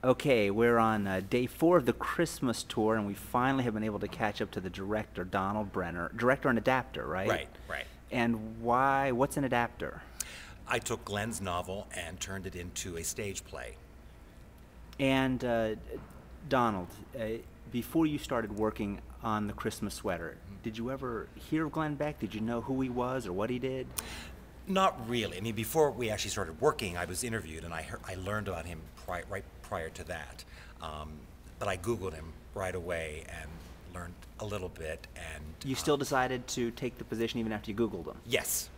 Okay, we're on day 4 of the Christmas tour, and we finally have been able to catch up to the director, Donald Brenner. Director and adapter, right? Right. And why? What's an adapter? I took Glenn's novel and turned it into a stage play. And Donald, before you started working on the Christmas sweater, did you ever hear of Glenn Beck? Did you know who he was or what he did? Not really. I mean, before we actually started working, I was interviewed, and I learned about him right prior to that. But I Googled him right away and learned a little bit. And You still decided to take the position even after you Googled him? Yes.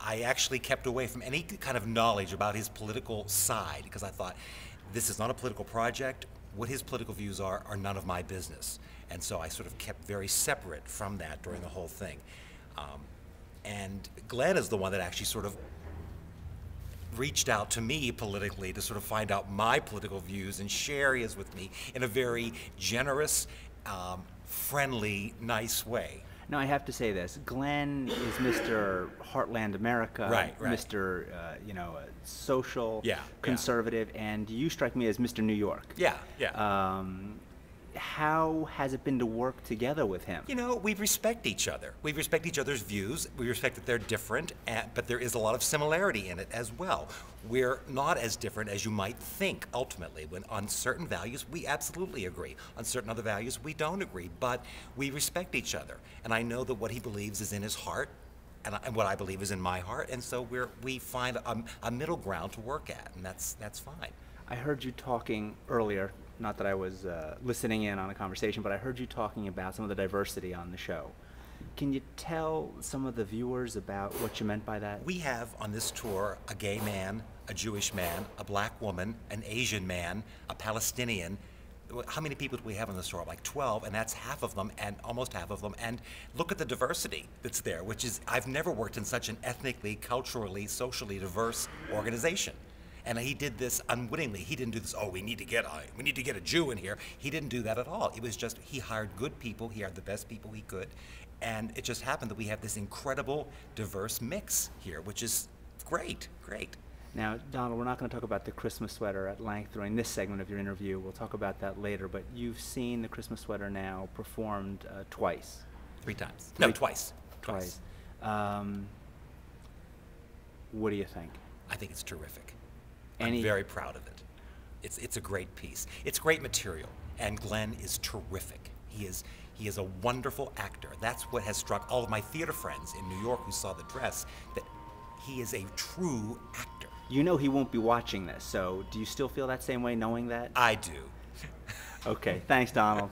I actually kept away from any kind of knowledge about his political side because I thought, this is not a political project. What his political views are none of my business. And so I sort of kept very separate from that during the whole thing. And Glenn is the one that actually sort of reached out to me politically to sort of find out my political views and share his with me in a very generous, friendly, nice way. Now, I have to say this. Glenn is Mr. Heartland America, Right. Mr. Social, conservative, and you strike me as Mr. New York. Yeah. How has it been to work together with him? You know, we respect each other. We respect each other's views. We respect that they're different, but there is a lot of similarity in it as well. We're not as different as you might think, ultimately. When on certain values, we absolutely agree. On certain other values, we don't agree, but we respect each other. And I know that what he believes is in his heart, and what I believe is in my heart, and so we find a middle ground to work at, and that's fine. I heard you talking earlier, not that I was listening in on a conversation, but I heard you talking about some of the diversity on the show. Can you tell some of the viewers about what you meant by that? We have on this tour a gay man, a Jewish man, a black woman, an Asian man, a Palestinian. How many people do we have on this tour? Like 12, and that's half of them, and almost half of them. And look at the diversity that's there, which is, I've never worked in such an ethnically, culturally, socially diverse organization. And he did this unwittingly. He didn't do this, oh, we need to get a Jew in here. He didn't do that at all. It was just, he hired good people, he hired the best people he could, and it just happened that we have this incredible, diverse mix here, which is great. Now, Donald, we're not going to talk about the Christmas sweater at length during this segment of your interview. We'll talk about that later, but you've seen the Christmas sweater now performed twice. 3 times. No, twice. Twice. What do you think? I think it's terrific. I'm very proud of it. It's a great piece. It's great material, and Glenn is terrific. He is a wonderful actor. That's what has struck all of my theater friends in New York who saw the dress, that he is a true actor. You know he won't be watching this, so do you still feel that same way knowing that? I do. Okay, thanks, Donald.